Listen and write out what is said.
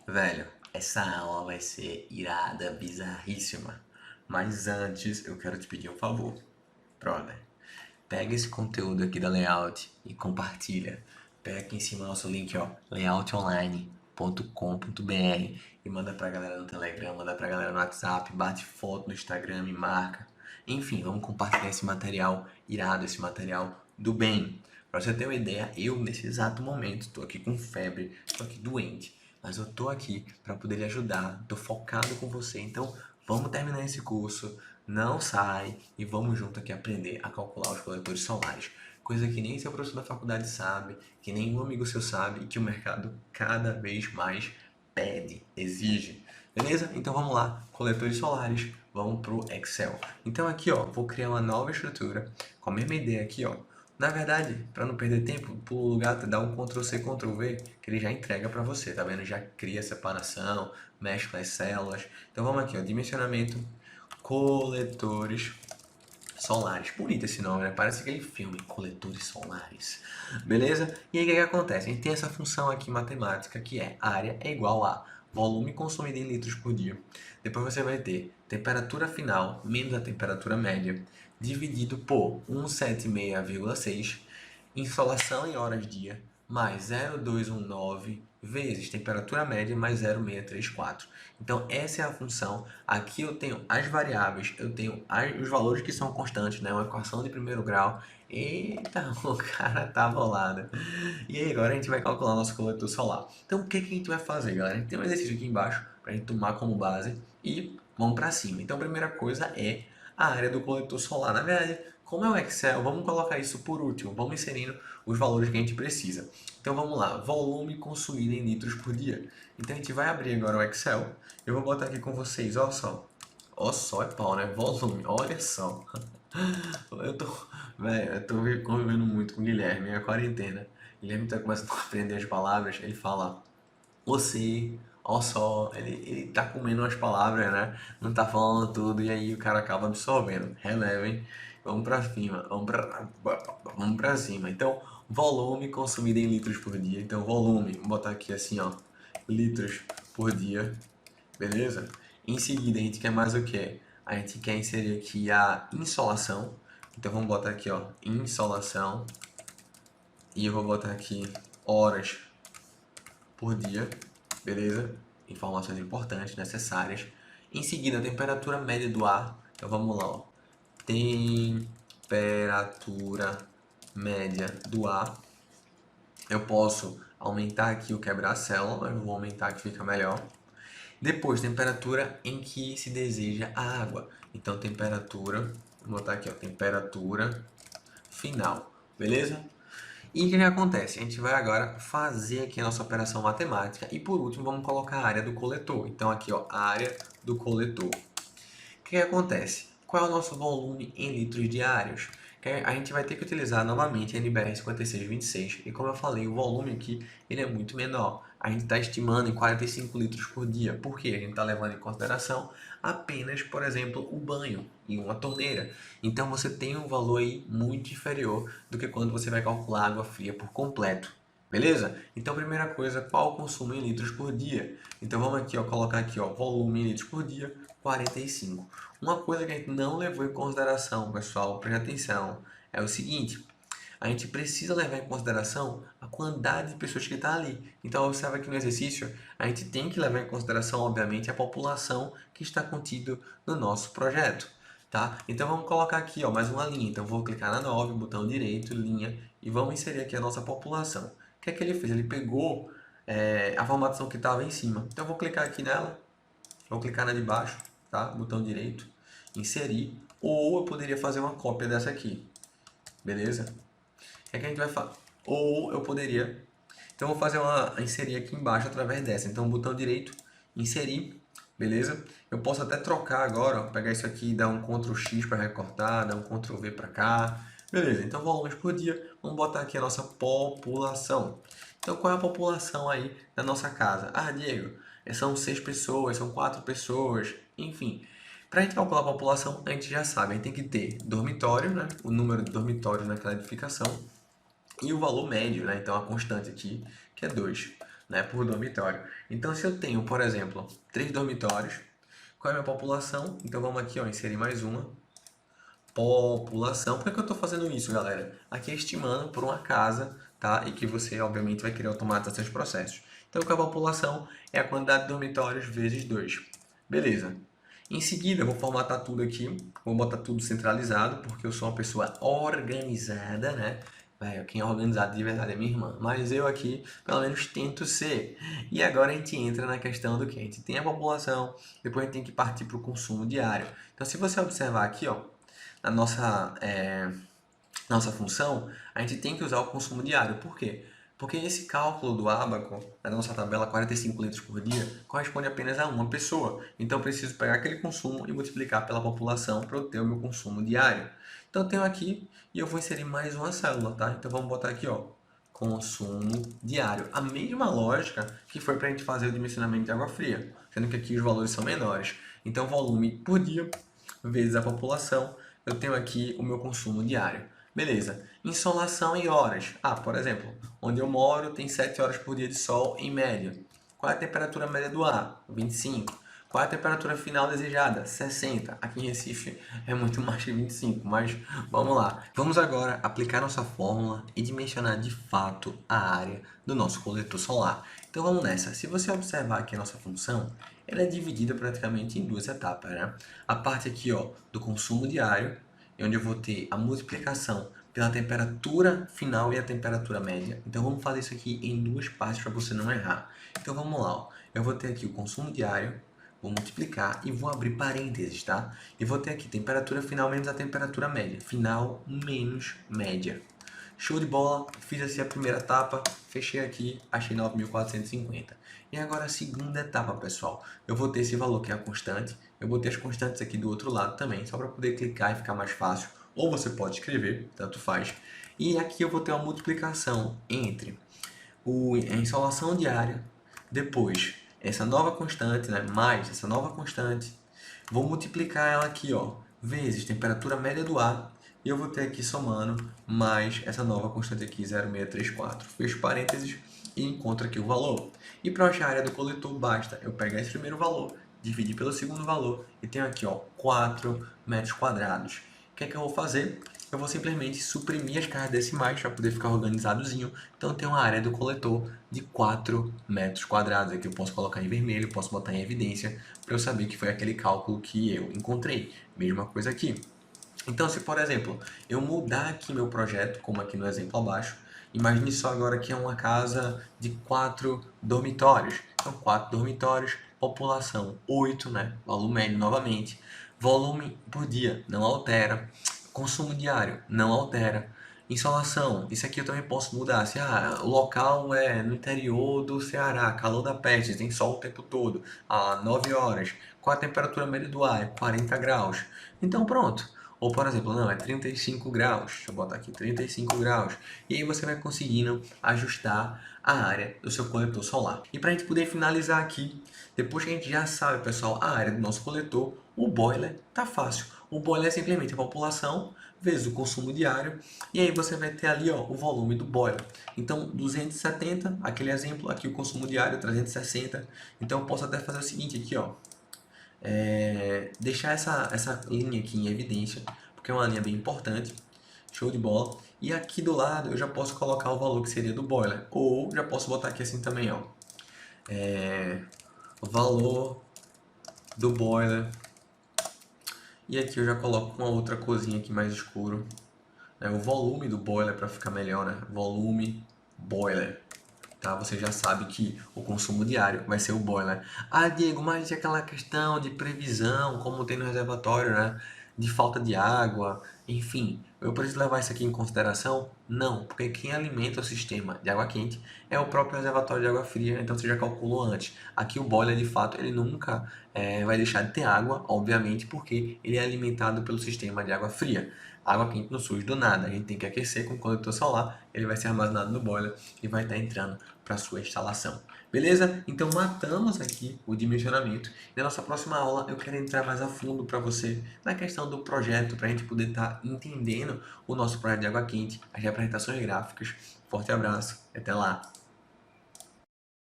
Velho, essa aula vai ser irada, bizarríssima. Mas antes, eu quero te pedir um favor. Brother, pega esse conteúdo aqui da Layout e compartilha. Pega aqui em cima o nosso link, ó, layoutonline.com.br e manda pra galera no Telegram, manda pra galera no WhatsApp, bate foto no Instagram, me marca. Enfim, vamos compartilhar esse material irado, esse material do bem. Pra você ter uma ideia, eu nesse exato momento tô aqui com febre, tô aqui doente, mas eu tô aqui para poder lhe ajudar, tô focado com você. Então, vamos terminar esse curso, não sai e vamos junto aqui aprender a calcular os coletores solares. Coisa que nem seu professor da faculdade sabe, que nenhum amigo seu sabe e que o mercado cada vez mais pede, exige. Beleza? Então vamos lá, coletores solares, vamos pro Excel. Então aqui, ó, vou criar uma nova estrutura com a mesma ideia aqui, ó. Na verdade, para não perder tempo, pulo o gato, dá um Ctrl C, Ctrl V, que ele já entrega para você, tá vendo? Já cria a separação, mexe com as células. Então vamos aqui, ó, dimensionamento, coletores solares. Bonito esse nome, né? Parece aquele filme, Coletores Solares. Beleza? E aí o que acontece? A gente tem essa função aqui matemática que é área é igual a volume consumido em litros por dia. Depois você vai ter temperatura final menos a temperatura média dividido por 176,6 insolação em horas dia mais 0,219 vezes temperatura média mais 0,634. Então, essa é a função. Aqui eu tenho as variáveis, eu tenho os valores que são constantes, né? Uma equação de primeiro grau. Eita, o cara tá bolado. E aí, agora a gente vai calcular nosso coletor solar. Então, o que que a gente vai fazer, galera? A gente tem um exercício aqui embaixo para a gente tomar como base e vamos para cima. Então, a primeira coisa é a área do coletor solar. Na verdade, como é o Excel, vamos colocar isso por último. Vamos inserindo os valores que a gente precisa. Então vamos lá, volume consumido em litros por dia. Então a gente vai abrir agora o Excel. Eu vou botar aqui com vocês, olha só. Olha só, é pau, né? Volume, olha só. Eu tô, velho, eu tô convivendo muito com o Guilherme, é a quarentena. O Guilherme tá começando a aprender as palavras, ele fala você, ó só, ele tá comendo umas palavras, né? Não tá falando tudo e aí o cara acaba absorvendo. Relevem, vamos pra cima, vamos pra cima. Então, volume consumido em litros por dia. Então, volume, vou botar aqui assim, ó, litros por dia, beleza? Em seguida, a gente quer mais o quê? A gente quer inserir aqui a insolação. Então, vamos botar aqui, ó, insolação. E eu vou botar aqui horas por dia, beleza? Informações importantes, necessárias. Em seguida, a temperatura média do ar. Então vamos lá, ó. Temperatura média do ar. Eu posso aumentar aqui o quebra-célula, mas vou aumentar que fica melhor. Depois, temperatura em que se deseja a água. Então, temperatura, vou botar aqui, ó, temperatura final, beleza? E o que acontece? A gente vai agora fazer aqui a nossa operação matemática e por último vamos colocar a área do coletor. Então aqui, ó, a área do coletor. O que acontece? Qual é o nosso volume em litros diários? A gente vai ter que utilizar novamente a NBR 5626 e como eu falei, o volume aqui ele é muito menor. A gente está estimando em 45 litros por dia. Por quê? A gente está levando em consideração apenas, por exemplo, o banho e uma torneira. Então você tem um valor aí muito inferior do que quando você vai calcular água fria por completo. Beleza? Então, primeira coisa, qual o consumo em litros por dia? Então, vamos aqui, ó, colocar aqui, ó, volume em litros por dia, 45. Uma coisa que a gente não levou em consideração, pessoal, preste atenção, é o seguinte, a gente precisa levar em consideração a quantidade de pessoas que está ali. Então, observa aqui no exercício, a gente tem que levar em consideração, obviamente, a população que está contido no nosso projeto. Tá? Então, vamos colocar aqui ó, mais uma linha. Então, vou clicar na 9, botão direito, linha, e vamos inserir aqui a nossa população. O que é que ele fez? Ele pegou a formatação que estava em cima. Então, eu vou clicar aqui nela, vou clicar na de baixo, tá? Botão direito, inserir, ou eu poderia fazer uma cópia dessa aqui, beleza? O que é que a gente vai fazer? Ou eu poderia, então eu vou fazer inserir aqui embaixo através dessa, então botão direito, inserir, beleza? Eu posso até trocar agora, ó, pegar isso aqui e dar um Ctrl X para recortar, dar um Ctrl V para cá, beleza? Então volumes por dia, vamos botar aqui a nossa população. Então qual é a população aí da nossa casa? Ah, Diego, são 6 pessoas, são 4 pessoas, enfim. Para a gente calcular a população, a gente já sabe, a gente tem que ter dormitório, né? O número de dormitórios naquela edificação e o valor médio, né? Então a constante aqui, que é 2. né, por dormitório. Então, se eu tenho, por exemplo, 3 dormitórios, qual é a minha população? Então, vamos aqui, ó, inserir mais uma. População. Por que eu estou fazendo isso, galera? Aqui é estimando por uma casa, tá? E que você, obviamente, vai querer automatizar seus processos. Então, a população é a quantidade de dormitórios vezes 2. Beleza. Em seguida, eu vou formatar tudo aqui. Vou botar tudo centralizado, porque eu sou uma pessoa organizada, né? Quem é organizado de verdade é minha irmã. Mas eu aqui, pelo menos, tento ser. E agora a gente entra na questão do que? A gente tem a população, depois a gente tem que partir para o consumo diário. Então, se você observar aqui, ó, na nossa função, a gente tem que usar o consumo diário. Por quê? Porque esse cálculo do ábaco, na nossa tabela 45 litros por dia, corresponde apenas a uma pessoa. Então eu preciso pegar aquele consumo e multiplicar pela população para eu ter o meu consumo diário. Então eu tenho aqui e eu vou inserir mais uma célula, tá? Então vamos botar aqui, ó, consumo diário. A mesma lógica que foi para a gente fazer o dimensionamento de água fria, sendo que aqui os valores são menores. Então volume por dia vezes a população, eu tenho aqui o meu consumo diário. Beleza. Insolação em horas. Por exemplo, onde eu moro tem 7 horas por dia de sol em média. Qual é a temperatura média do ar? 25. Qual é a temperatura final desejada? 60. Aqui em Recife é muito mais que 25, mas vamos lá. Vamos agora aplicar nossa fórmula e dimensionar de fato a área do nosso coletor solar. Então vamos nessa. Se você observar aqui a nossa função, ela é dividida praticamente em duas etapas, né? A parte aqui, ó, do consumo diário, onde eu vou ter a multiplicação pela temperatura final e a temperatura média. Então vamos fazer isso aqui em duas partes para você não errar. Então vamos lá, ó. Eu vou ter aqui o consumo diário, vou multiplicar e vou abrir parênteses, tá? E vou ter aqui temperatura final menos a temperatura média. Final menos média. Show de bola, fiz assim a primeira etapa, fechei aqui, achei 9.450. E agora a segunda etapa, pessoal. Eu vou ter esse valor que é a constante, eu vou ter as constantes aqui do outro lado também, só para poder clicar e ficar mais fácil. Ou você pode escrever, tanto faz. E aqui eu vou ter uma multiplicação entre a insolação diária, depois essa nova constante, né, mais essa nova constante. Vou multiplicar ela aqui, ó, vezes temperatura média do ar. E eu vou ter aqui somando mais essa nova constante aqui, 0,634. Fecho parênteses e encontro aqui o valor. E para achar a área do coletor, basta eu pegar esse primeiro valor, dividir pelo segundo valor e tenho aqui, ó, 4 metros quadrados. O que é que eu vou fazer? Eu vou simplesmente suprimir as casas decimais para poder ficar organizadozinho. Então eu tenho uma área do coletor de 4 metros quadrados. Aqui eu posso colocar em vermelho, posso botar em evidência para eu saber que foi aquele cálculo que eu encontrei. Mesma coisa aqui. Então, se por exemplo, eu mudar aqui meu projeto, como aqui no exemplo abaixo, imagine só agora que é uma casa de 4 dormitórios. Então, 4 dormitórios, população 8, né? Valor médio novamente. Volume por dia, não altera. Consumo diário, não altera. Insolação, isso aqui eu também posso mudar. Se o local é no interior do Ceará, calor da peste, tem sol o tempo todo, 9 horas. Qual a temperatura média do ar? É 40 graus. Então pronto. Ou, por exemplo, não, é 35 graus. Deixa eu botar aqui, 35 graus. E aí você vai conseguindo ajustar a área do seu coletor solar. E para a gente poder finalizar aqui, depois que a gente já sabe, pessoal, a área do nosso coletor, o boiler tá fácil. O boiler é simplesmente a população vezes o consumo diário. E aí você vai ter ali, ó, o volume do boiler. Então, 270, aquele exemplo, aqui o consumo diário, 360. Então, eu posso até fazer o seguinte aqui, ó. Deixar essa linha aqui em evidência, porque é uma linha bem importante. Show de bola. E aqui do lado eu já posso colocar o valor que seria do boiler. Ou já posso botar aqui assim também, ó. O valor do boiler. E aqui eu já coloco uma outra corzinha aqui mais escuro. O volume do boiler para ficar melhor, né? Volume boiler. Tá? Você já sabe que o consumo diário vai ser o boiler. Diego, mas e aquela questão de previsão, como tem no reservatório, né? De falta de água, enfim, eu preciso levar isso aqui em consideração? Não, porque quem alimenta o sistema de água quente é o próprio reservatório de água fria, então você já calculou antes. Aqui o boiler, de fato, ele nunca vai deixar de ter água, obviamente, porque ele é alimentado pelo sistema de água fria. A água quente não surge do nada, a gente tem que aquecer com o coletor solar, ele vai ser armazenado no boiler e vai estar entrando para sua instalação. Beleza? Então matamos aqui o dimensionamento. E na nossa próxima aula eu quero entrar mais a fundo para você na questão do projeto, para a gente poder estar entendendo o nosso projeto de água quente, as representações gráficas. Forte abraço e até lá!